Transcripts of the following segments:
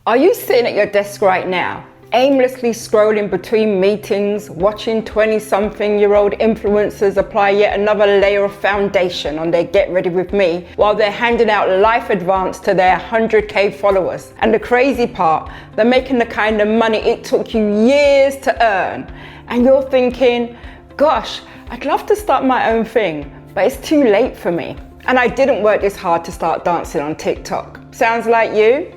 Are you sitting at your desk right now, aimlessly scrolling between meetings, watching 20-something-year-old influencers apply yet another layer of foundation on their Get Ready With Me while they're handing out life advice to their 100K followers? And the crazy part, they're making the kind of money it took you years to earn. And you're thinking, gosh, I'd love to start my own thing, but it's too late for me. And I didn't work this hard to start dancing on TikTok. Sounds like you?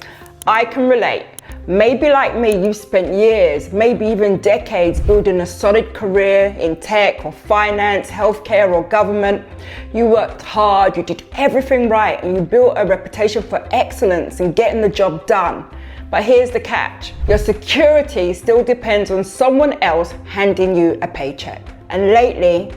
I can relate. Maybe like me, you've spent years, maybe even decades building a solid career in tech or finance, healthcare or government. You worked hard, you did everything right, and you built a reputation for excellence in getting the job done. But here's the catch. Your security still depends on someone else handing you a paycheck. And lately,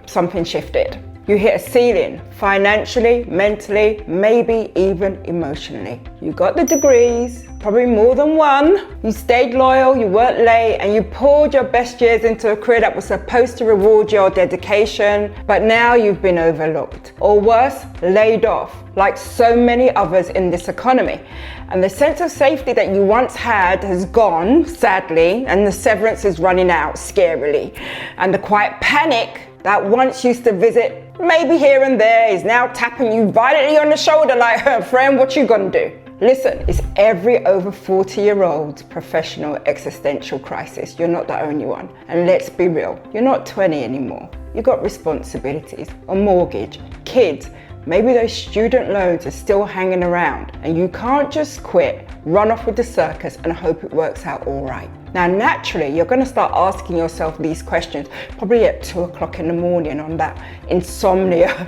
something shifted. You hit a ceiling, financially, mentally, maybe even emotionally. You got the degrees, probably more than one. You stayed loyal, you weren't late, and you poured your best years into a career that was supposed to reward your dedication, but now you've been overlooked. Or worse, laid off, like so many others in this economy. And the sense of safety that you once had has gone, sadly, and the severance is running out, scarily. And the quiet panic that once used to visit maybe here and there is now tapping you violently on the shoulder like, friend, what you gonna do? Listen, it's every over 40-year-old's professional existential crisis. You're not the only one. And let's be real, you're not 20 anymore. You've got responsibilities, a mortgage, kids, maybe those student loans are still hanging around, and you can't just quit, run off with the circus and hope it works out all right. Now, naturally, you're going to start asking yourself these questions probably at 2 o'clock in the morning on that insomnia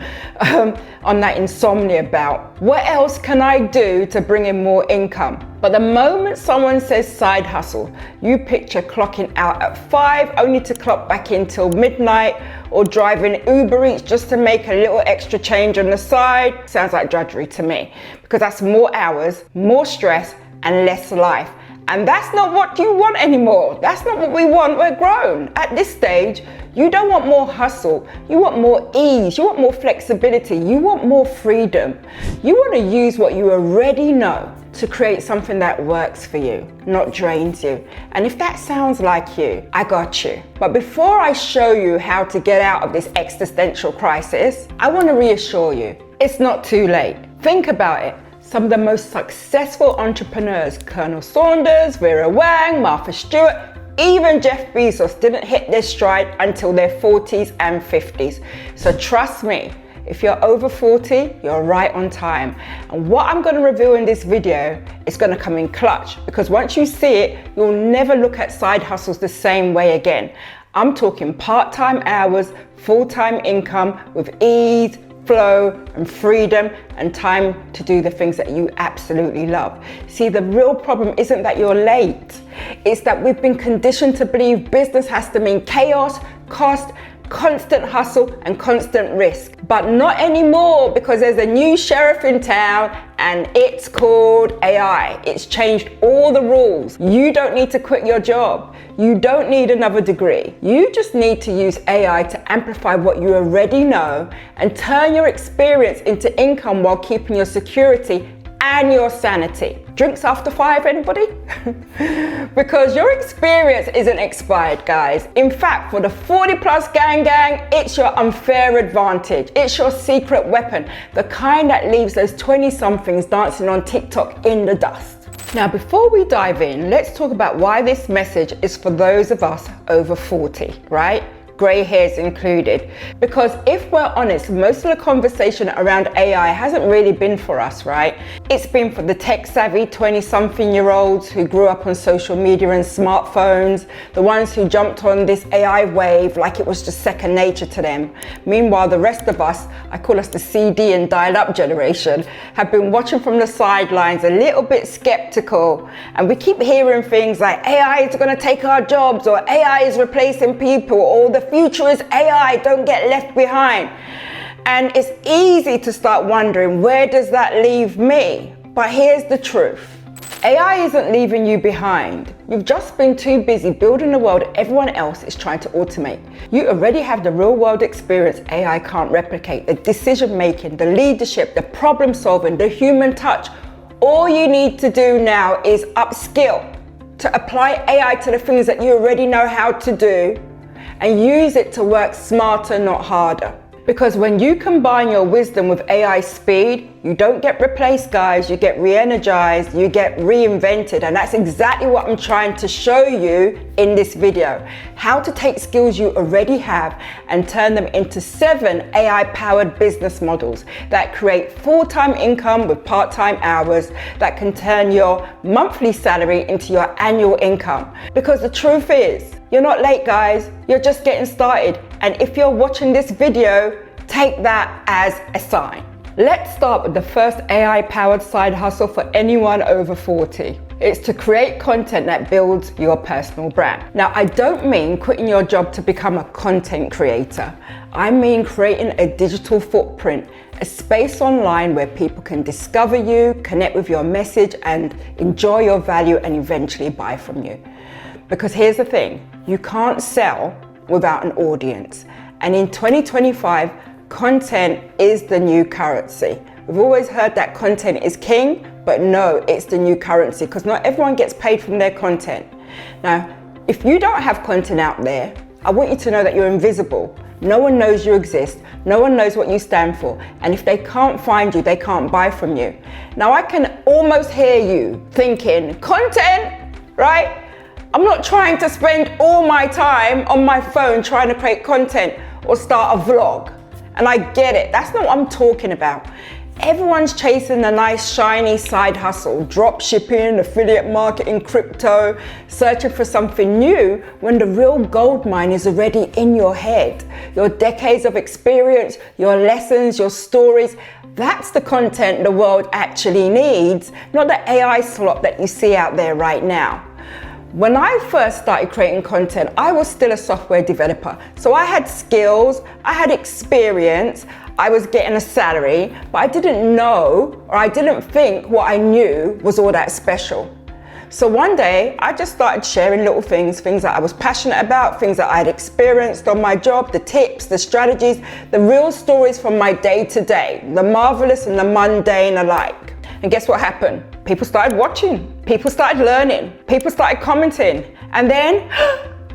bout. What else can I do to bring in more income? But the moment someone says side hustle, you picture clocking out at 5 only to clock back in till midnight, or driving Uber Eats just to make a little extra change on the side. Sounds like drudgery to me, because that's more hours, more stress, and less life. And that's not what you want anymore. That's not what we want. We're grown. At this stage, you don't want more hustle. You want more ease. You want more flexibility. You want more freedom. You want to use what you already know to create something that works for you, not drains you. And if that sounds like you, I got you. But before I show you how to get out of this existential crisis, I want to reassure you, it's not too late. Think about it. Some of the most successful entrepreneurs, Colonel Sanders, Vera Wang, Martha Stewart, even Jeff Bezos didn't hit their stride until their 40s and 50s. So trust me, if you're over 40, you're right on time. And what I'm going to reveal in this video is going to come in clutch, because once you see it, you'll never look at side hustles the same way again. I'm talking part-time hours, full-time income with ease, flow and freedom and time to do the things that you absolutely love. See, the real problem isn't that you're late. It's that we've been conditioned to believe business has to mean chaos, cost, constant hustle and constant risk. But not anymore, because there's a new sheriff in town and it's called AI. It's changed all the rules. You don't need to quit your job. You don't need another degree. You just need to use AI to amplify what you already know and turn your experience into income while keeping your security and your sanity. Drinks after 5, anybody? Because your experience isn't expired, guys. In fact, for the 40+ gang, it's your unfair advantage. It's your secret weapon, the kind that leaves those 20-somethings dancing on TikTok in the dust. Now, before we dive in, let's talk about why this message is for those of us over 40, right? Grey hairs included. Because if we're honest, most of the conversation around AI hasn't really been for us, right? It's been for the tech-savvy 20-something-year-olds who grew up on social media and smartphones, the ones who jumped on this AI wave like it was just second nature to them. Meanwhile, the rest of us, I call us the CD and dial-up generation, have been watching from the sidelines, a little bit skeptical. And we keep hearing things like AI is going to take our jobs, or AI is replacing people, or the future is AI, don't get left behind. And it's easy to start wondering, where does that leave me? But here's the truth. AI isn't leaving you behind. You've just been too busy building a world everyone else is trying to automate. You already have the real world experience AI can't replicate, the decision making, the leadership, the problem solving, the human touch. All you need to do now is upskill to apply AI to the things that you already know how to do and use it to work smarter, not harder. Because when you combine your wisdom with AI speed, you don't get replaced, guys, you get re-energized, you get reinvented. And that's exactly what I'm trying to show you in this video. How to take skills you already have and turn them into 7 AI-powered business models that create full-time income with part-time hours that can turn your monthly salary into your annual income. Because the truth is, you're not late, guys, you're just getting started. And if you're watching this video, take that as a sign. Let's start with the first AI-powered side hustle for anyone over 40. It's to create content that builds your personal brand. Now, I don't mean quitting your job to become a content creator. I mean creating a digital footprint, a space online where people can discover you, connect with your message, and enjoy your value and eventually buy from you. Because here's the thing, you can't sell without an audience. And in 2025, content is the new currency. We've always heard that content is king, but no, it's the new currency because not everyone gets paid from their content. Now, if you don't have content out there, I want you to know that you're invisible. No one knows you exist. No one knows what you stand for. And if they can't find you, they can't buy from you. Now, I can almost hear you thinking, content, right? I'm not trying to spend all my time on my phone trying to create content or start a vlog. And I get it. That's not what I'm talking about. Everyone's chasing the nice, shiny side hustle, drop shipping, affiliate marketing, crypto, searching for something new when the real gold mine is already in your head. Your decades of experience, your lessons, your stories. That's the content the world actually needs, not the AI slop that you see out there right now. When I first started creating content, I was still a software developer. So I had skills, I had experience, I was getting a salary, but I didn't know or I didn't think what I knew was all that special. So one day I just started sharing little things that I was passionate about, things that I had experienced on my job, the tips, the strategies, the real stories from my day to day, the marvelous and the mundane alike. And guess what happened? People started watching, people started learning, people started commenting, and then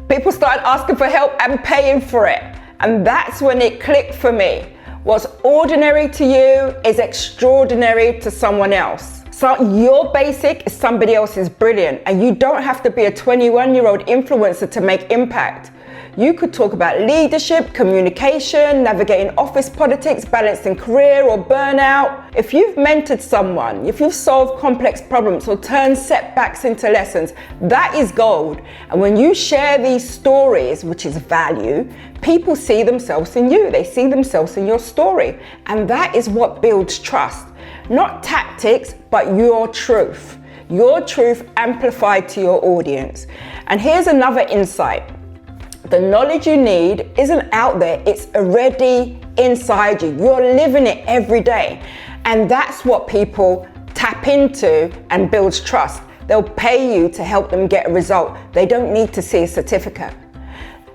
people started asking for help and paying for it. And that's when it clicked for me. What's ordinary to you is extraordinary to someone else. So your basic is somebody else's brilliant, and you don't have to be a 21-year-old influencer to make impact. You could talk about leadership, communication, navigating office politics, balancing career or burnout. If you've mentored someone, if you've solved complex problems or turned setbacks into lessons, that is gold. And when you share these stories, which is value, people see themselves in you. They see themselves in your story. And that is what builds trust. Not tactics, but your truth. Your truth amplified to your audience. And here's another insight. The knowledge you need isn't out there, it's already inside you. You're living it every day. And that's what people tap into and builds trust. They'll pay you to help them get a result. They don't need to see a certificate.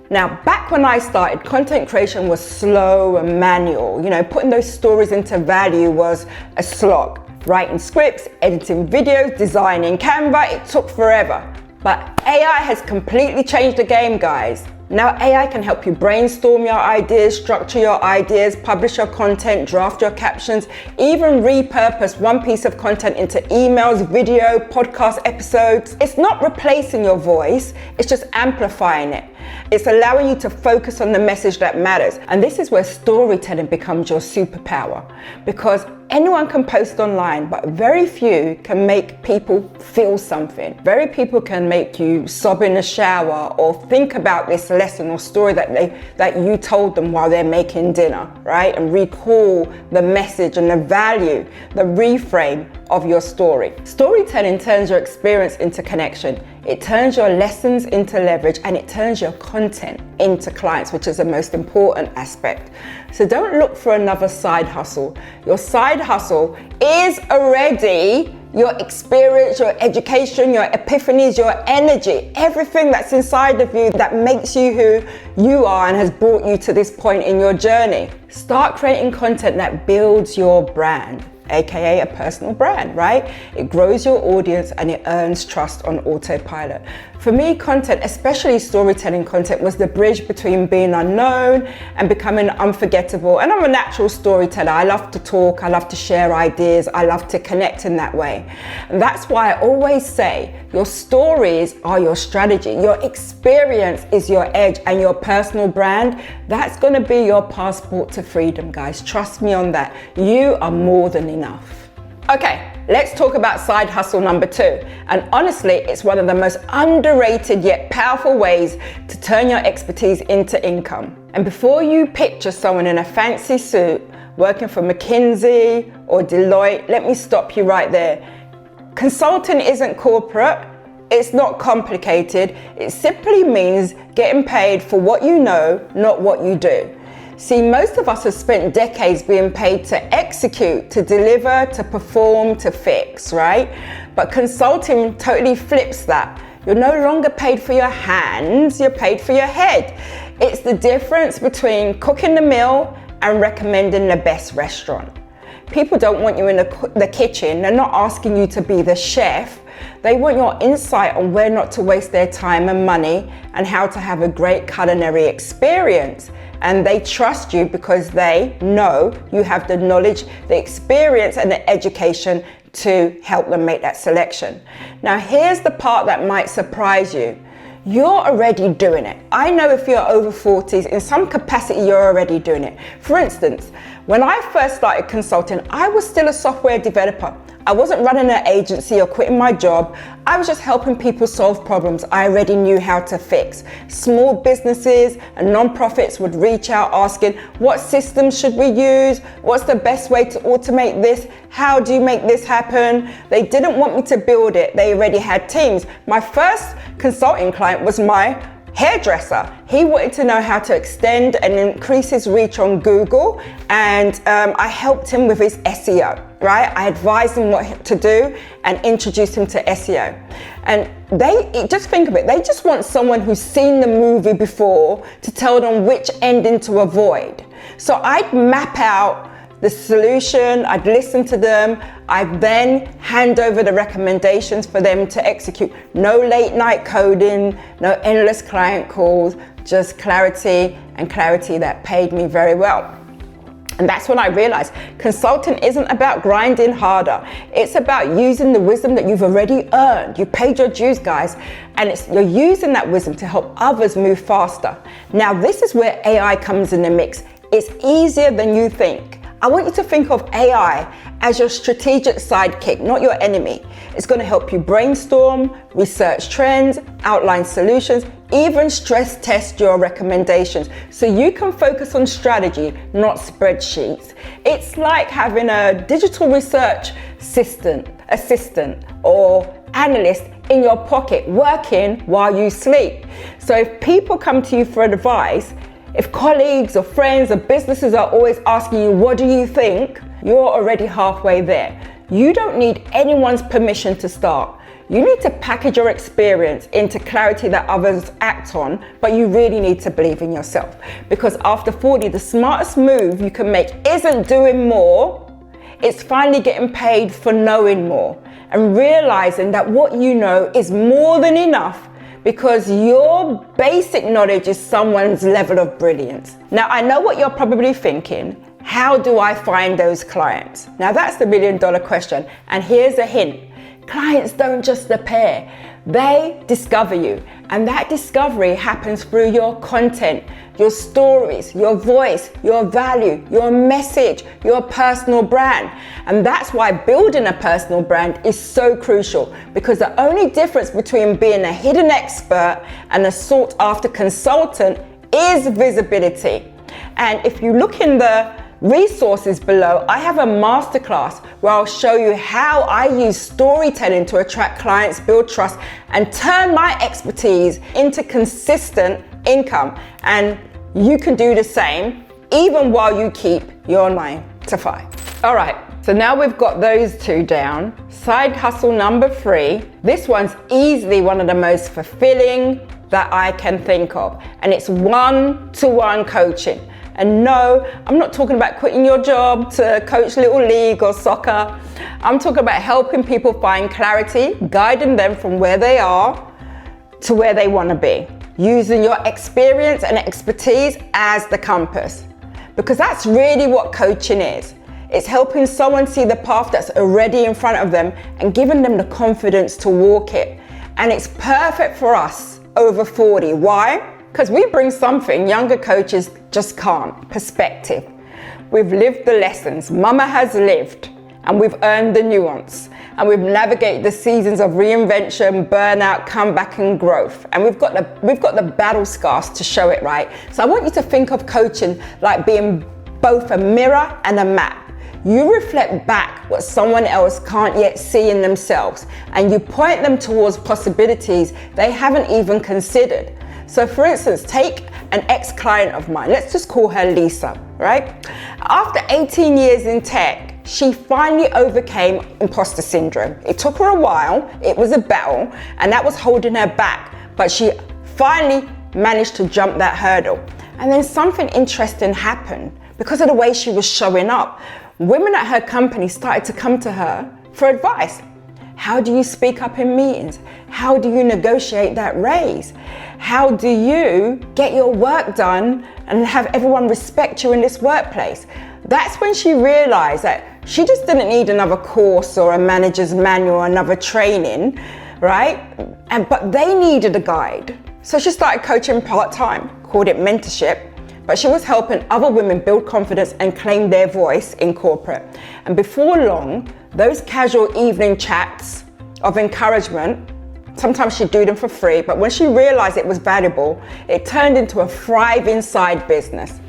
Now, back when I started, content creation was slow and manual. Putting those stories into value was a slog. Writing scripts, editing videos, designing Canva, it took forever. But AI has completely changed the game, guys. Now AI can help you brainstorm your ideas, structure your ideas, publish your content, draft your captions, even repurpose one piece of content into emails, video, podcast episodes. It's not replacing your voice, it's just amplifying it. It's allowing you to focus on the message that matters. And this is where storytelling becomes your superpower, because anyone can post online, but very few can make people feel something. Very people can make you sob in the shower or think about this lesson or story that you told them while they're making dinner, right? And recall the message and the value, the reframe of your story. Storytelling turns your experience into connection. It turns your lessons into leverage, and it turns your content into clients, which is the most important aspect. So don't look for another side hustle. Your side hustle is already your experience, your education, your epiphanies, your energy, everything that's inside of you that makes you who you are and has brought you to this point in your journey. Start creating content that builds your brand. aka a personal brand, right? It grows your audience and it earns trust on autopilot. For me, content, especially storytelling content, was the bridge between being unknown and becoming unforgettable. And I'm a natural storyteller. I love to talk, I love to share ideas, I love to connect in that way. And that's why I always say your stories are your strategy, your experience is your edge, and your personal brand, that's going to be your passport to freedom, guys. Trust me on that. You are more than enough. Okay, let's talk about side hustle number 2. And honestly, it's one of the most underrated yet powerful ways to turn your expertise into income. And before you picture someone in a fancy suit working for McKinsey or Deloitte, let me stop you right there. Consulting isn't corporate. It's not complicated. It simply means getting paid for what you know, not what you do. See, most of us have spent decades being paid to execute, to deliver, to perform, to fix, right? But consulting totally flips that. You're no longer paid for your hands, you're paid for your head. It's the difference between cooking the meal and recommending the best restaurant. People don't want you in the kitchen. They're not asking you to be the chef. They want your insight on where not to waste their time and money and how to have a great culinary experience. And they trust you because they know you have the knowledge, the experience, and the education to help them make that selection. Now, here's the part that might surprise you. You're already doing it. I know if you're over 40s, in some capacity, you're already doing it. For instance, when I first started consulting, I was still a software developer. I wasn't running an agency or quitting my job. I was just helping people solve problems I already knew how to fix. Small businesses and non-profits would reach out asking, what systems should we use? What's the best way to automate this? How do you make this happen? They didn't want me to build it. They already had teams. My first consulting client was my hairdresser. He wanted to know how to extend and increase his reach on Google, and I helped him with his SEO, right? I advised him what to do and introduced him to SEO. And just think of it, they just want someone who's seen the movie before to tell them which ending to avoid. So I'd map out the solution, I'd listen to them, I'd then hand over the recommendations for them to execute. No late night coding, no endless client calls, just clarity, and clarity that paid me very well. And that's when I realized consulting isn't about grinding harder. It's about using the wisdom that you've already earned. You paid your dues, guys, and you're using that wisdom to help others move faster. Now, this is where AI comes in the mix. It's easier than you think. I want you to think of AI as your strategic sidekick, not your enemy. It's going to help you brainstorm, research trends, outline solutions, even stress test your recommendations so you can focus on strategy, not spreadsheets. It's like having a digital research assistant or analyst in your pocket working while you sleep. So if people come to you for advice, if colleagues or friends or businesses are always asking you, what do you think? You're already halfway there. You don't need anyone's permission to start. You need to package your experience into clarity that others act on, but you really need to believe in yourself. Because after 40, the smartest move you can make isn't doing more, it's finally getting paid for knowing more and realizing that what you know is more than enough, because your basic knowledge is someone's level of brilliance. Now, I know what you're probably thinking. How do I find those clients? Now, that's the $1 million question. And here's a hint. Clients don't just appear. They discover you. And that discovery happens through your content, your stories, your voice, your value, your message, your personal brand. And that's why building a personal brand is so crucial, because the only difference between being a hidden expert and a sought after consultant is visibility. And if you look in the resources below, I have a masterclass where I'll show you how I use storytelling to attract clients, build trust, and turn my expertise into consistent income. And you can do the same even while you keep your 9 to 5. All right, so now we've got those two down. Side hustle number 3. This one's easily one of the most fulfilling that I can think of, and it's one-to-one coaching. And no, I'm not talking about quitting your job to coach Little League or soccer. I'm talking about helping people find clarity, guiding them from where they are to where they want to be, using your experience and expertise as the compass. Because that's really what coaching is. It's helping someone see the path that's already in front of them and giving them the confidence to walk it. And it's perfect for us over 40. Why? Because we bring something younger coaches just can't: perspective. We've lived the lessons. Mama has lived, and we've earned the nuance. And we've navigated the seasons of reinvention, burnout, comeback, and growth. And we've got the battle scars to show it, right? So I want you to think of coaching like being both a mirror and a map. You reflect back what someone else can't yet see in themselves, and you point them towards possibilities they haven't even considered. So for instance, take an ex-client of mine. Let's just call her Lisa, right? After 18 years in tech, she finally overcame imposter syndrome. It took her a while, it was a battle, and that was holding her back, but she finally managed to jump that hurdle. And then something interesting happened because of the way she was showing up. Women at her company started to come to her for advice. How do you speak up in meetings? How do you negotiate that raise? How do you get your work done and have everyone respect you in this workplace? That's when she realized that she just didn't need another course or a manager's manual or another training, right? But they needed a guide. So she started coaching part-time, called it mentorship. But she was helping other women build confidence and claim their voice in corporate. And before long, those casual evening chats of encouragement, sometimes she'd do them for free, but when she realized it was valuable, it turned into a thriving side business.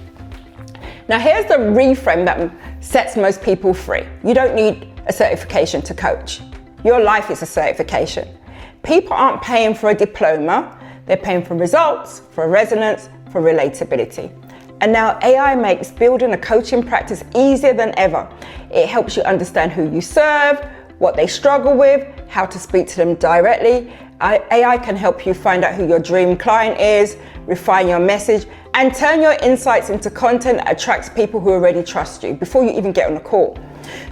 Now here's the reframe that sets most people free. You don't need a certification to coach. Your life is a certification. People aren't paying for a diploma, they're paying for results, for resonance, for relatability. And now AI makes building a coaching practice easier than ever. It helps you understand who you serve, what they struggle with, how to speak to them directly. AI can help you find out who your dream client is, refine your message, and turn your insights into content that attracts people who already trust you before you even get on a call.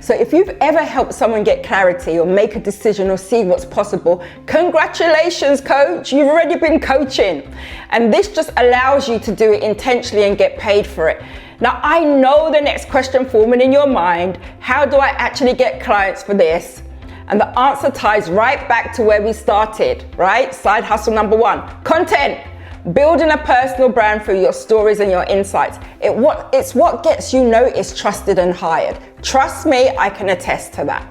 So if you've ever helped someone get clarity or make a decision or see what's possible, congratulations, coach, you've already been coaching. And this just allows you to do it intentionally and get paid for it. Now, I know the next question forming in your mind: how do I actually get clients for this? And the answer ties right back to where we started, right? Side hustle number one, content. Building a personal brand through your stories and your insights. It's what gets you noticed, trusted, and hired. Trust me, I can attest to that.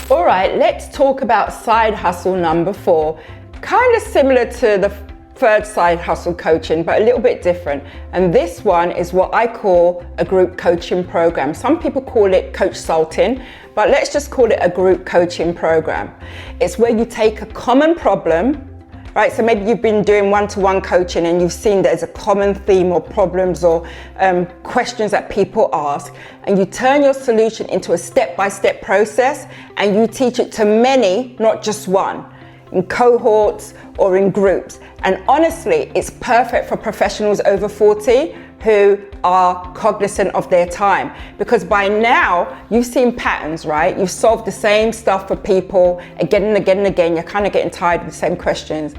All right, let's talk about side hustle number 4. Kind of similar to the third side hustle coaching, but a little bit different. And this one is what I call a group coaching program. Some people call it coach salting, but let's just call it a group coaching program. It's where you take a common problem, right? So maybe you've been doing one-to-one coaching and you've seen there's a common theme or problems or questions that people ask, and you turn your solution into a step-by-step process and you teach it to many, not just one, in cohorts or in groups. And honestly, it's perfect for professionals over 40 who are cognizant of their time, because by now you've seen patterns, right? You've solved the same stuff for people again and again and again. You're kind of getting tired of the same questions.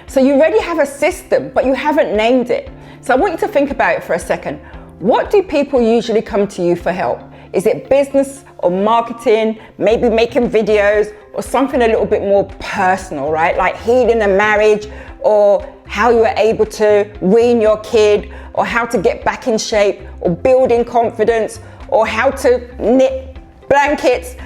So you already have a system, but you haven't named it. So I want you to think about it for a second. What do people usually come to you for help? Is it business or marketing, maybe making videos, or something a little bit more personal, right? Like healing a marriage, or how you were able to wean your kid, or how to get back in shape, or building confidence, or how to knit blankets.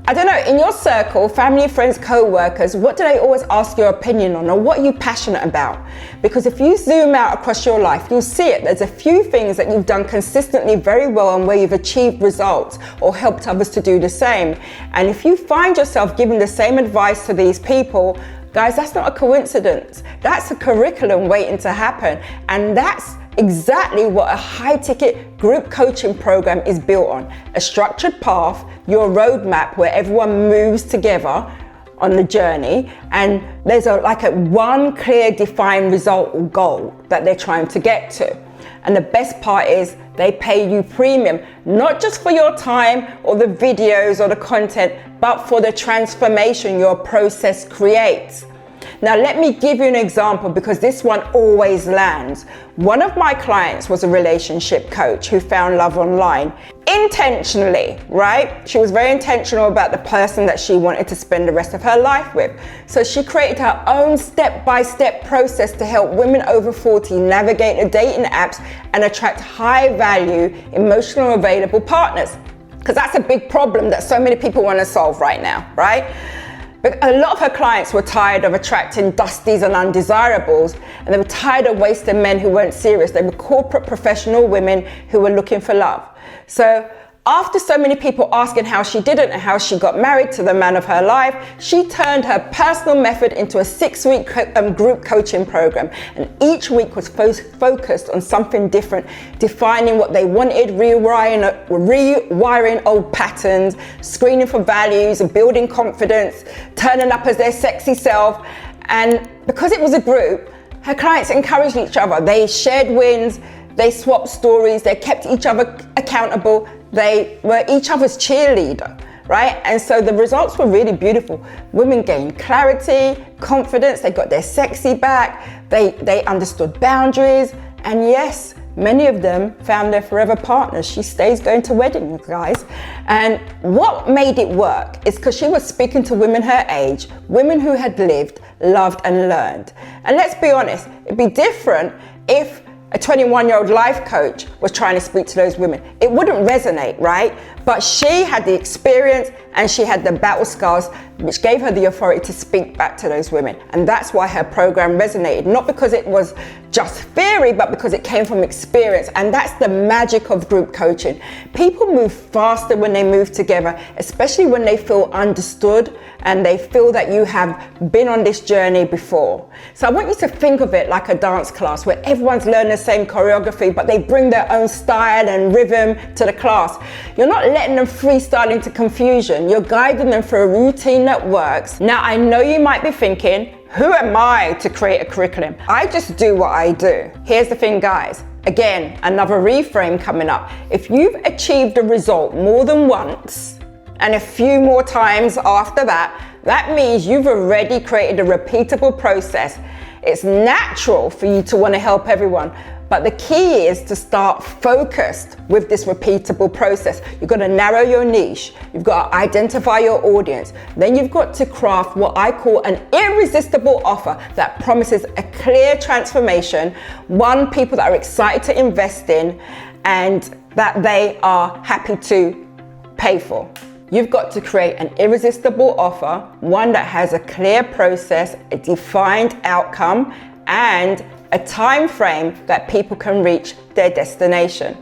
I don't know, in your circle, family, friends, co-workers, what do they always ask your opinion on, or what are you passionate about? Because if you zoom out across your life, you'll see it. There's a few things that you've done consistently very well and where you've achieved results or helped others to do the same. And if you find yourself giving the same advice to these people, guys, that's not a coincidence. That's a curriculum waiting to happen. And that's exactly what a high-ticket group coaching program is built on. A structured path, your roadmap where everyone moves together on the journey, and there's one clear defined result or goal that they're trying to get to. And the best part is they pay you premium, not just for your time or the videos or the content, but for the transformation your process creates. Now, let me give you an example because this one always lands. One of my clients was a relationship coach who found love online intentionally, right? She was very intentional about the person that she wanted to spend the rest of her life with. So she created her own step-by-step process to help women over 40 navigate the dating apps and attract high-value, emotionally available partners. Because that's a big problem that so many people want to solve right now, right? But a lot of her clients were tired of attracting dusties and undesirables, and they were tired of wasting men who weren't serious. They were corporate professional women who were looking for love. So after so many people asking how she did it and how she got married to the man of her life, she turned her personal method into a 6-week group coaching program. And each week was focused on something different, defining what they wanted, rewiring old patterns, screening for values, and building confidence, turning up as their sexy self. And because it was a group, her clients encouraged each other. They shared wins, they swapped stories, they kept each other accountable. They were each other's cheerleader, right? And so the results were really beautiful. Women gained clarity, confidence, they got their sexy back, they understood boundaries, and yes, many of them found their forever partners. She stays going to weddings, guys. And what made it work is because she was speaking to women her age, women who had lived, loved, and learned. And let's be honest, it'd be different if a 21-year-old life coach was trying to speak to those women. It wouldn't resonate, right? But she had the experience and she had the battle scars, which gave her the authority to speak back to those women. And that's why her program resonated, not because it was just theory, but because it came from experience. And that's the magic of group coaching. People move faster when they move together, especially when they feel understood and they feel that you have been on this journey before. So I want you to think of it like a dance class where everyone's learning the same choreography, but they bring their own style and rhythm to the class. You're not letting them freestyle into confusion. You're guiding them through a routine that works. Now, I know you might be thinking, who am I to create a curriculum? I just do what I do. Here's the thing, guys. Again, another reframe coming up. If you've achieved a result more than once and a few more times after that, that means you've already created a repeatable process. It's natural for you to want to help everyone, but the key is to start focused with this repeatable process. You've got to narrow your niche. You've got to identify your audience. Then you've got to craft what I call an irresistible offer that promises a clear transformation, one people that are excited to invest in and that they are happy to pay for. You've got to create an irresistible offer, one that has a clear process, a defined outcome, and a time frame that people can reach their destination.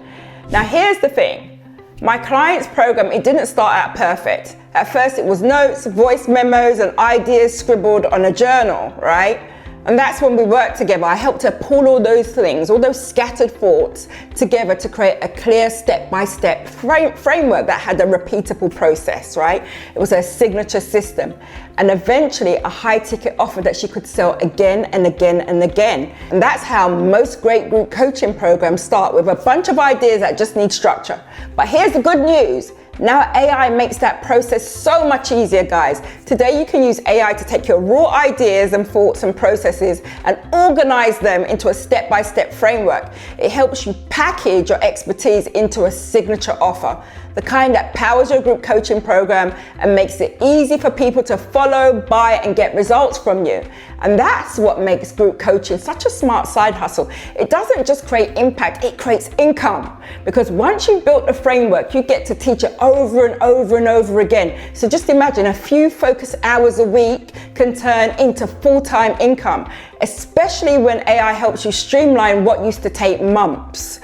Now, here's the thing. My client's program, it didn't start out perfect. At first, it was notes, voice memos, and ideas scribbled on a journal, right? And that's when we worked together. I helped her pull all those things, all those scattered thoughts together to create a clear step-by-step framework that had a repeatable process, right? It was her signature system. And eventually a high-ticket offer that she could sell again and again and again. And that's how most great group coaching programs start, with a bunch of ideas that just need structure. But here's the good news. Now AI makes that process so much easier, guys. Today you can use AI to take your raw ideas and thoughts and processes and organize them into a step-by-step framework. It helps you package your expertise into a signature offer, the kind that powers your group coaching program and makes it easy for people to follow, buy, and get results from you. And that's what makes group coaching such a smart side hustle. It doesn't just create impact, it creates income. Because once you've built a framework, you get to teach it over and over and over again. So just imagine a few focused hours a week can turn into full-time income, especially when AI helps you streamline what used to take months.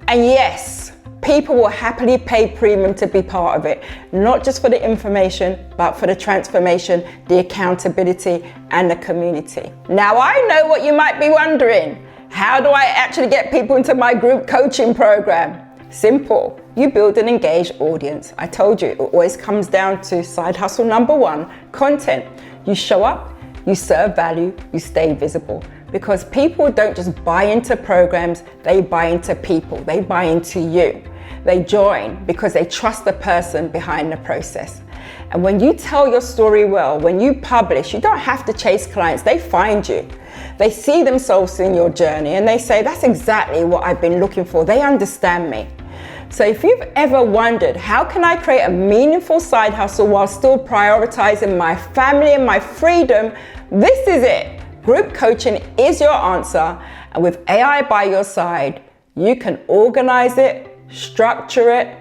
And yes, people will happily pay premium to be part of it, not just for the information, but for the transformation, the accountability, and the community. Now, I know what you might be wondering. How do I actually get people into my group coaching program? Simple. You build an engaged audience. I told you, it always comes down to side hustle number one, content. You show up, you serve value, you stay visible. because people don't just buy into programs, they buy into people, they buy into you. They join because they trust the person behind the process. And when you tell your story well, when you publish, you don't have to chase clients, they find you. They see themselves in your journey and they say, that's exactly what I've been looking for. They understand me. So if you've ever wondered, how can I create a meaningful side hustle while still prioritizing my family and my freedom? This is it. Group coaching is your answer. And with AI by your side, you can organize it, structure it,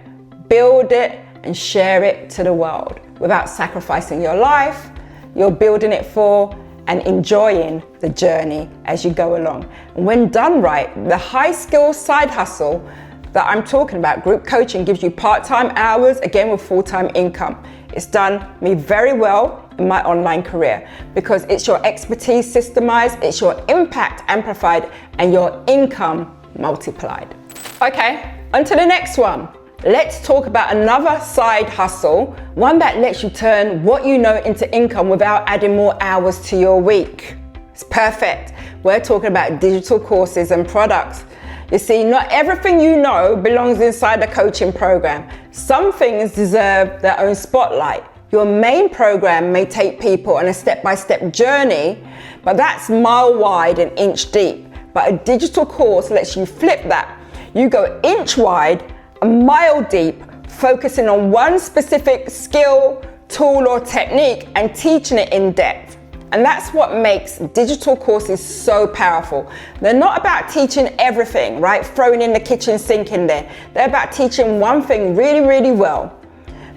build it, and share it to the world without sacrificing your life. You're building it for and enjoying the journey as you go along. And when done right, the high skill side hustle that I'm talking about, group coaching, gives you part-time hours, again with full-time income. It's done me very well in my online career because it's your expertise systemized, it's your impact amplified, and your income multiplied. Okay, on to the next one. Let's talk about another side hustle, one that lets you turn what you know into income without adding more hours to your week. It's perfect. We're talking about digital courses and products. You see, not everything you know belongs inside a coaching program. Some things deserve their own spotlight. Your main program may take people on a step-by-step journey, but that's mile wide and inch deep. But a digital course lets you flip that. You go inch wide, a mile deep, focusing on one specific skill, tool, or technique and teaching it in depth. And that's what makes digital courses so powerful. They're not about teaching everything, right? Throwing in the kitchen sink in there. They're about teaching one thing really, really well.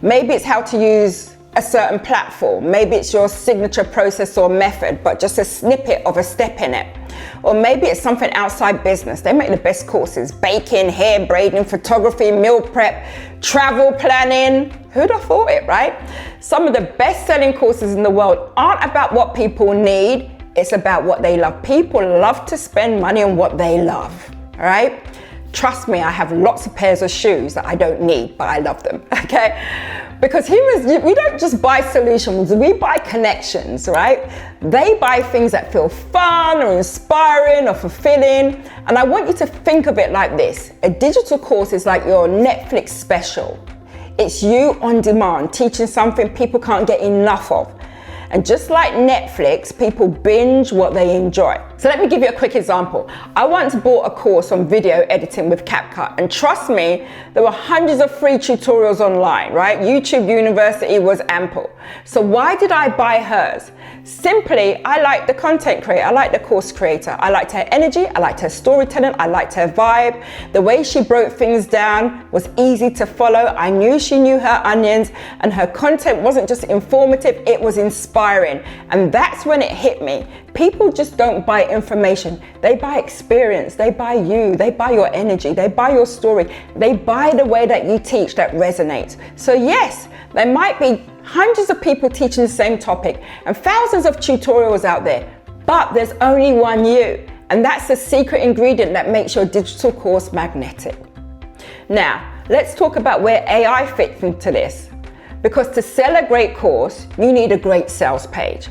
Maybe it's how to use a certain platform. Maybe it's your signature process or method, but just a snippet of a step in it. Or maybe it's something outside business. They make the best courses: baking, hair braiding, photography, meal prep, travel planning. Who'd have thought it, right? Some of the best-selling courses in the world aren't about what people need, it's about what they love. People love to spend money on what they love, all right? Trust me, I have lots of pairs of shoes that I don't need, but I love them, okay? Because we don't just buy solutions, we buy connections, right? They buy things that feel fun or inspiring or fulfilling. And I want you to think of it like this. A digital course is like your Netflix special. It's you on demand, teaching something people can't get enough of. And just like Netflix, people binge what they enjoy. So let me give you a quick example. I once bought a course on video editing with CapCut, and trust me, there were hundreds of free tutorials online, right? YouTube University was ample. So why did I buy hers? Simply, I liked the content creator, I liked the course creator, I liked her energy, I liked her storytelling, I liked her vibe. The way she broke things down was easy to follow. I knew she knew her onions, and her content wasn't just informative, it was inspiring. And that's when it hit me. People just don't buy information, they buy experience, they buy you, they buy your energy, they buy your story, they buy the way that you teach that resonates. So yes, there might be hundreds of people teaching the same topic and thousands of tutorials out there, but there's only one you, and that's the secret ingredient that makes your digital course magnetic. Now, let's talk about where AI fits into this. Because to sell a great course, you need a great sales page.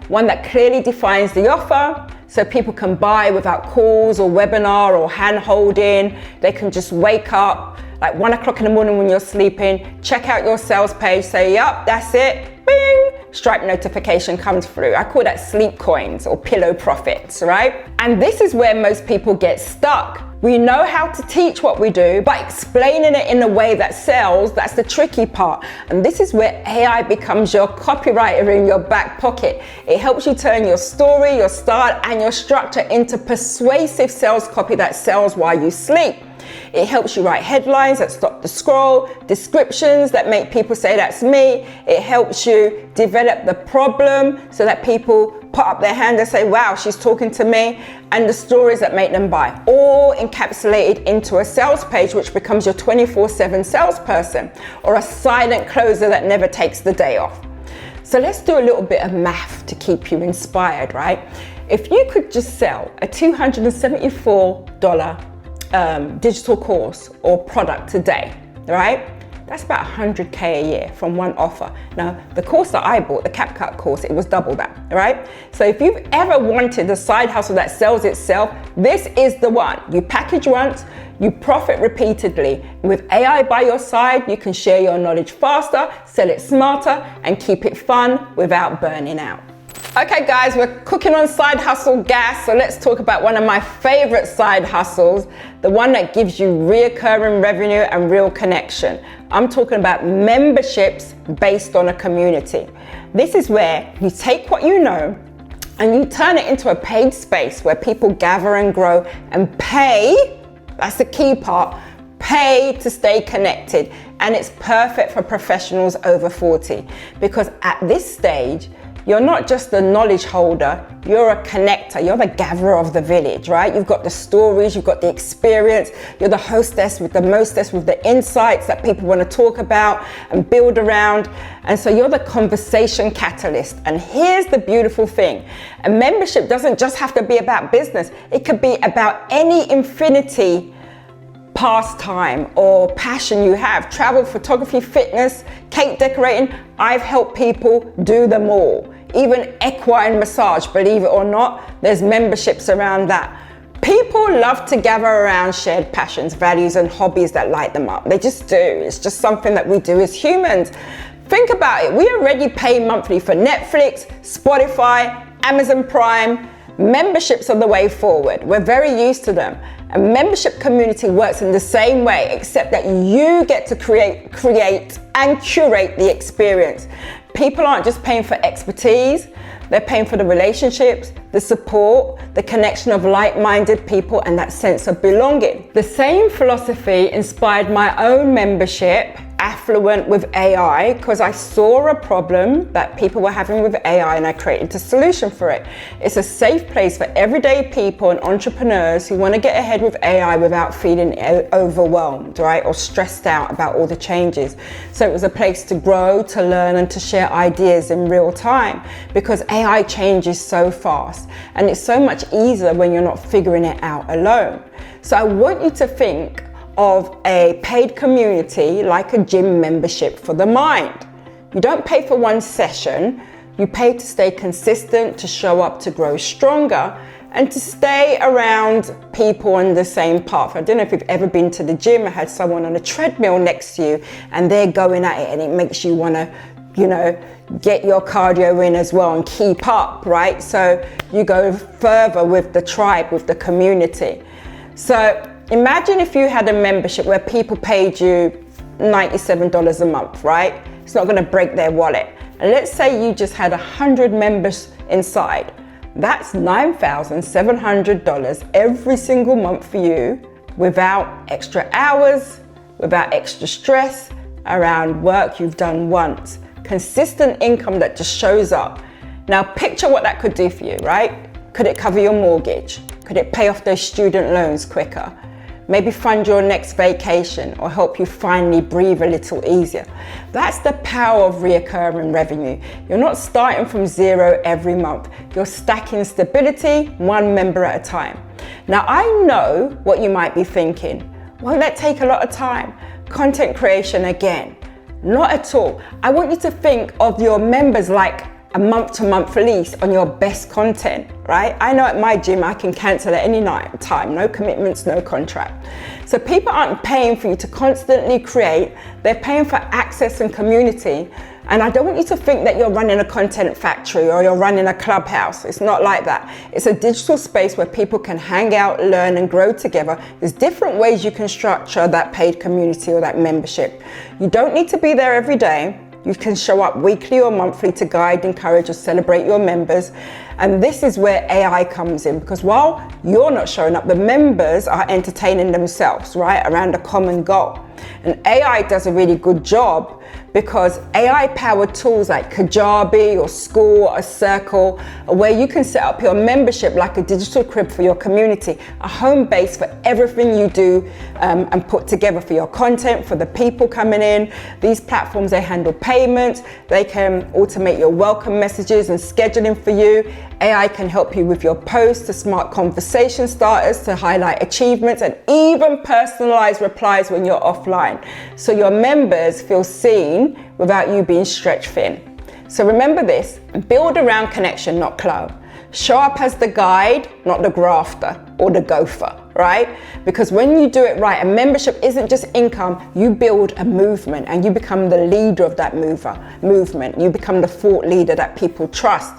One that clearly defines the offer so people can buy without calls or webinar or hand holding. They can just wake up like 1 o'clock in the morning when you're sleeping, check out your sales page, say, yup, that's it, bing, Stripe notification comes through. I call that sleep coins or pillow profits, right? And this is where most people get stuck. We know how to teach what we do, but explaining it in a way that sells, that's the tricky part. And this is where AI becomes your copywriter in your back pocket. It helps you turn your story, your style, and your structure into persuasive sales copy that sells while you sleep. It helps you write headlines that stop the scroll, descriptions that make people say that's me. It helps you develop the problem so that people put up their hand and say, wow, she's talking to me, and the stories that make them buy, all encapsulated into a sales page, which becomes your 24/7 salesperson or a silent closer that never takes the day off. So let's do a little bit of math to keep you inspired, right? If you could just sell a $274 digital course or product today, right? That's about 100K a year from one offer. Now, the course that I bought, the CapCut course, it was double that, right? So if you've ever wanted a side hustle that sells itself, this is the one. You package once, you profit repeatedly. With AI by your side, you can share your knowledge faster, sell it smarter, and keep it fun without burning out. Okay guys, we're cooking on side hustle gas, so let's talk about one of my favorite side hustles, the one that gives you reoccurring revenue and real connection. I'm talking about memberships based on a community. This is where you take what you know and you turn it into a paid space where people gather and grow and pay. That's the key part. Pay to stay connected. And it's perfect for professionals over 40 because at this stage, you're not just the knowledge holder, you're a connector, you're the gatherer of the village, right? You've got the stories, you've got the experience, you're the hostess with the mostess with the insights that people want to talk about and build around. And so you're the conversation catalyst. And here's the beautiful thing. A membership doesn't just have to be about business. It could be about any infinity pastime or passion you have. Travel, photography, fitness, cake decorating. I've helped people do them all. Even equine massage, believe it or not, there's memberships around that. People love to gather around shared passions, values, and hobbies that light them up. They just do. It's just something that we do as humans. Think about it. We already pay monthly for Netflix, Spotify, Amazon Prime. Memberships are the way forward. We're very used to them. A membership community works in the same way, except that you get to create and curate the experience. People aren't just paying for expertise, they're paying for the relationships, the support, the connection of like-minded people, and that sense of belonging. The same philosophy inspired my own membership, Affluent with AI, because I saw a problem that people were having with AI and I created a solution for it. It's a safe place for everyday people and entrepreneurs who want to get ahead with AI without feeling overwhelmed, right? Or stressed out about all the changes. So it was a place to grow, to learn, and to share ideas in real time because AI changes so fast and it's so much easier when you're not figuring it out alone. So I want you to think of a paid community like a gym membership for the mind. You don't pay for one session, you pay to stay consistent, to show up, to grow stronger, and to stay around people on the same path. I don't know if you've ever been to the gym and had someone on a treadmill next to you and they're going at it and it makes you want to, get your cardio in as well and keep up, right? So you go further with the tribe, with the community. So imagine if you had a membership where people paid you $97 a month, right? It's not going to break their wallet. And let's say you just had 100 members inside. That's $9,700 every single month for you without extra hours, without extra stress around work you've done once. Consistent income that just shows up. Now picture what that could do for you, right? Could it cover your mortgage? Could it pay off those student loans quicker? Maybe fund your next vacation or help you finally breathe a little easier. That's the power of reoccurring revenue. You're not starting from zero every month. You're stacking stability one member at a time. Now I know what you might be thinking. Won't that take a lot of time? Content creation again. Not at all. I want you to think of your members like a month-to-month lease on your best content, right? I know at my gym I can cancel at any time, no commitments, no contract. So people aren't paying for you to constantly create, they're paying for access and community. And I don't want you to think that you're running a content factory or you're running a clubhouse. It's not like that. It's a digital space where people can hang out, learn, and grow together. There's different ways you can structure that paid community or that membership. You don't need to be there every day. You can show up weekly or monthly to guide, encourage, or celebrate your members. And this is where AI comes in, because while you're not showing up, the members are entertaining themselves, right, around a common goal. And AI does a really good job because AI-powered tools like Kajabi or School or Circle are where you can set up your membership like a digital crib for your community, a home base for everything you do and put together for your content, for the people coming in. These platforms, they handle payments, they can automate your welcome messages and scheduling for you, AI can help you with your posts, to smart conversation starters, to highlight achievements, and even personalized replies when you're offline, so your members feel seen without you being stretched thin. So remember this: build around connection, not cloud. Show up as the guide, not the grafter or the gopher, right? Because when you do it right, a membership isn't just income, you build a movement and you become the leader of that movement. You become the thought leader that people trust.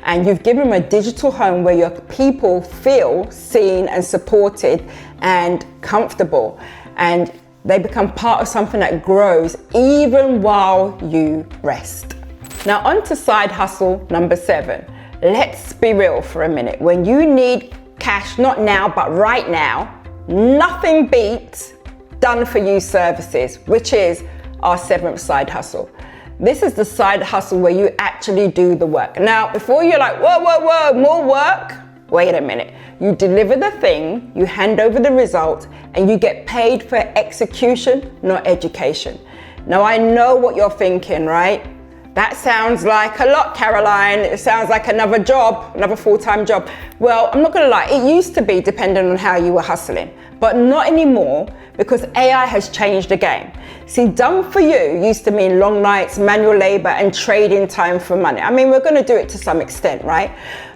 And you've given them a digital home where your people feel seen and supported and comfortable. And they become part of something that grows even while you rest. Now on to side hustle number 7. Let's be real for a minute. When you need cash, not now, but right now, nothing beats done for you services, which is our 7th side hustle. This is the side hustle where you actually do the work. Now, before you're like, whoa, more work, wait a minute. You deliver the thing, you hand over the result, and you get paid for execution, not education. Now, I know what you're thinking, right? That sounds like a lot, Caroline. It sounds like another job, another full-time job. Well, I'm not gonna lie, it used to be depending on how you were hustling, but not anymore, because AI has changed the game. See, done for you used to mean long nights, manual labor, and trading time for money. I mean, we're gonna do it to some extent, right?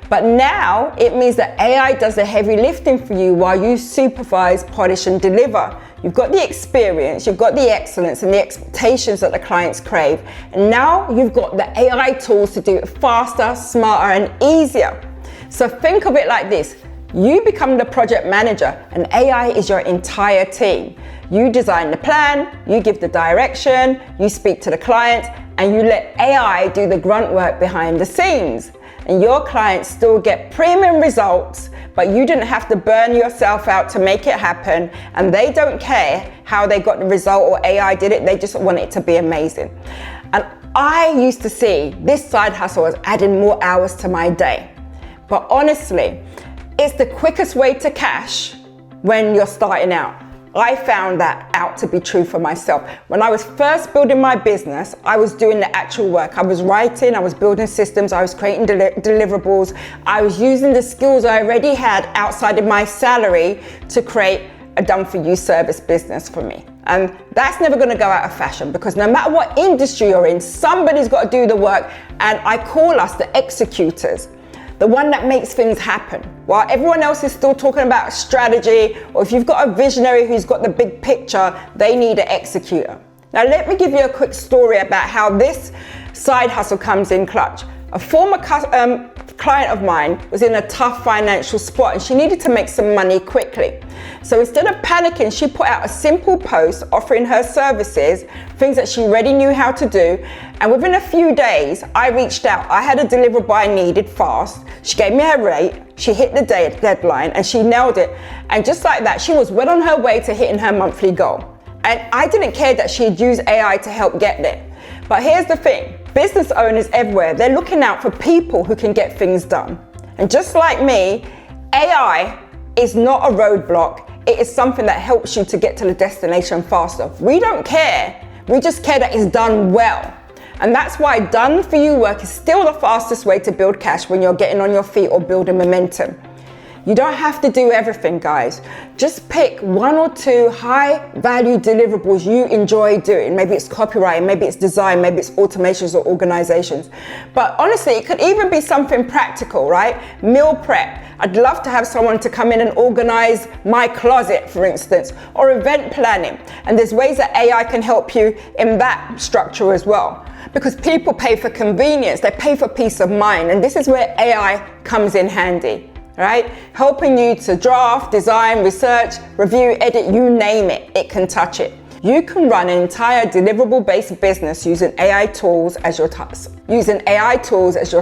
But now it means that AI does the heavy lifting for you while you supervise, polish, and deliver. You've got the experience, you've got the excellence and the expectations that the clients crave. And now you've got the AI tools to do it faster, smarter, and easier. So think of it like this. You become the project manager and AI is your entire team. You design the plan, you give the direction, you speak to the client, and you let AI do the grunt work behind the scenes. And your clients still get premium results, but you didn't have to burn yourself out to make it happen, and they don't care how they got the result or AI did it, they just want it to be amazing. And I used to see this side hustle as adding more hours to my day. But honestly, it's the quickest way to cash when you're starting out. I found that out to be true for myself. When I was first building my business, I was doing the actual work. I was writing, I was building systems, I was creating deliverables. I was using the skills I already had outside of my salary to create a done-for-you service business for me. And that's never gonna go out of fashion, because no matter what industry you're in, somebody's gotta do the work, and I call us the executors. The one that makes things happen. While everyone else is still talking about strategy, or if you've got a visionary who's got the big picture, they need an executor. Now let me give you a quick story about how this side hustle comes in clutch. A former client of mine was in a tough financial spot and she needed to make some money quickly. So instead of panicking, she put out a simple post offering her services, things that she already knew how to do. And within a few days, I reached out. I had a deliverable I needed fast. She gave me her rate. She hit the deadline and she nailed it. And just like that, she was well on her way to hitting her monthly goal. And I didn't care that she had used AI to help get there. But here's the thing. Business owners everywhere, they're looking out for people who can get things done. And just like me, AI is not a roadblock. It is something that helps you to get to the destination faster. We don't care. We just care that it's done well. And that's why done for you work is still the fastest way to build cash when you're getting on your feet or building momentum. You don't have to do everything, guys. Just pick 1 or 2 high value deliverables you enjoy doing. Maybe it's copywriting, maybe it's design, maybe it's automations or organizations. But honestly, it could even be something practical, right? Meal prep. I'd love to have someone to come in and organize my closet, for instance, or event planning. And there's ways that AI can help you in that structure as well. Because people pay for convenience, they pay for peace of mind. And this is where AI comes in handy. Right? Helping you to draft, design, research, review, edit, you name it, it can touch it. You can run an entire deliverable-based business using AI tools as your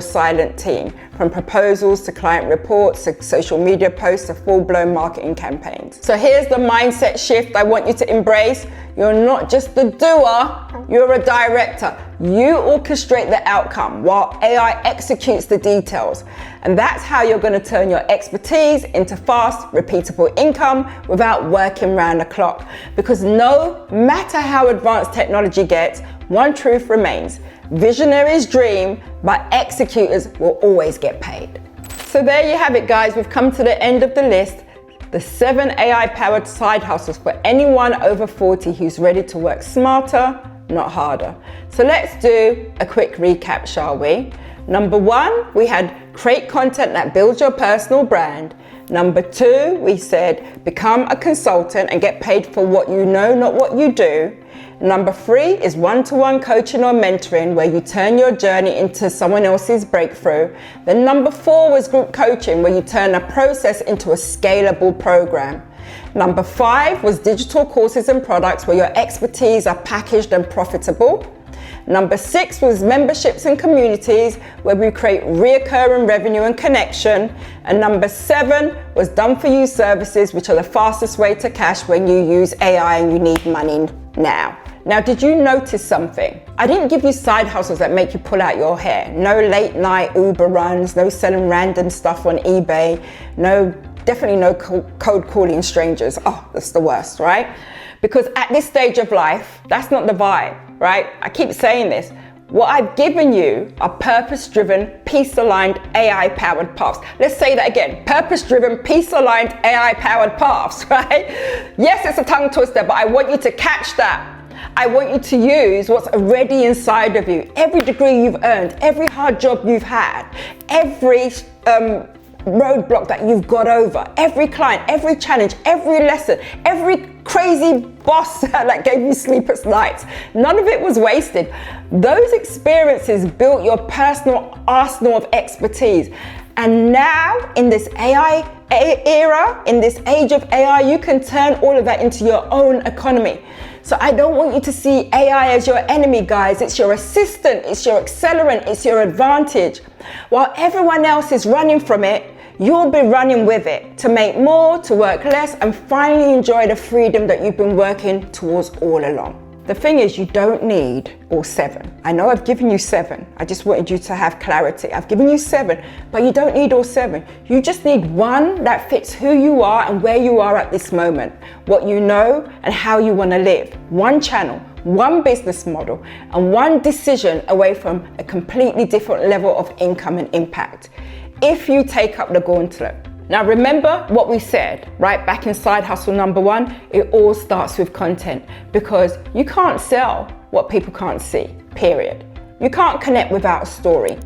silent team, from proposals to client reports to social media posts to full-blown marketing campaigns. So here's the mindset shift I want you to embrace. You're not just the doer, you're a director. You orchestrate the outcome while AI executes the details. And that's how you're going to turn your expertise into fast, repeatable income without working round the clock. Because no matter how advanced technology gets, one truth remains. Visionaries dream, but executors will always get paid. So there you have it, guys. We've come to the end of the list. The 7 AI-powered side hustles for anyone over 40 who's ready to work smarter, not harder. So let's do a quick recap, shall we? Number 1, we had create content that builds your personal brand. Number 2, we said become a consultant and get paid for what you know, not what you do. Number 3 is one-to-one coaching or mentoring, where you turn your journey into someone else's breakthrough. Then number 4 was group coaching, where you turn a process into a scalable program. Number 5 was digital courses and products, where your expertise are packaged and profitable. Number 6 was memberships and communities, where we create recurring revenue and connection. And number 7 was done for you services, which are the fastest way to cash when you use AI and you need money now. Now, did you notice something? I didn't give you side hustles that make you pull out your hair. No late night Uber runs, no selling random stuff on eBay, definitely no cold calling strangers. Oh, that's the worst, right? Because at this stage of life, that's not the vibe, right? I keep saying this. What I've given you are purpose-driven, peace-aligned, AI-powered paths. Let's say that again. Purpose-driven, peace-aligned, AI-powered paths, right? Yes, it's a tongue twister, but I want you to catch that. I want you to use what's already inside of you. Every degree you've earned, every hard job you've had, every roadblock that you've got over, every client, every challenge, every lesson, every crazy boss that gave you sleepless nights. None of it was wasted. Those experiences built your personal arsenal of expertise. And now in this AI era, in this age of AI, you can turn all of that into your own economy. So I don't want you to see AI as your enemy, guys. It's your assistant, it's your accelerant, it's your advantage. While everyone else is running from it, you'll be running with it to make more, to work less, and finally enjoy the freedom that you've been working towards all along. The thing is, you don't need all 7. I know I've given you 7. I just wanted you to have clarity. I've given you 7, but you don't need all 7. You just need one that fits who you are and where you are at this moment, what you know and how you want to live. One channel, one business model, and one decision away from a completely different level of income and impact. If you take up the gauntlet. Now remember what we said, right, back in side hustle number 1, it all starts with content, because you can't sell what people can't see, period. You can't connect without a story.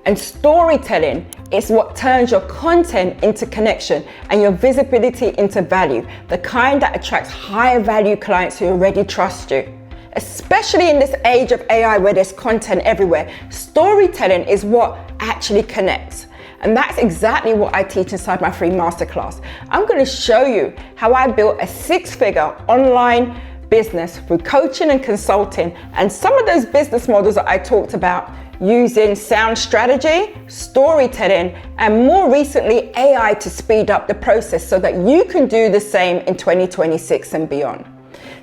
And storytelling is what turns your content into connection and your visibility into value, the kind that attracts higher value clients who already trust you. Especially in this age of AI where there's content everywhere, storytelling is what actually connects. And that's exactly what I teach inside my free masterclass. I'm going to show you how I built a 6-figure online business through coaching and consulting, and some of those business models that I talked about using sound strategy, storytelling, and more recently AI to speed up the process so that you can do the same in 2026 and beyond.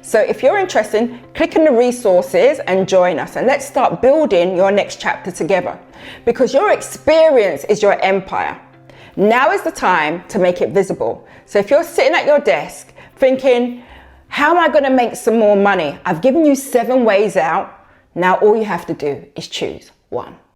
So if you're interested, click on the resources and join us, and let's start building your next chapter together, because your experience is your empire. Now is the time to make it visible. So if you're sitting at your desk thinking, how am I going to make some more money? I've given you 7 ways out. Now all you have to do is choose one.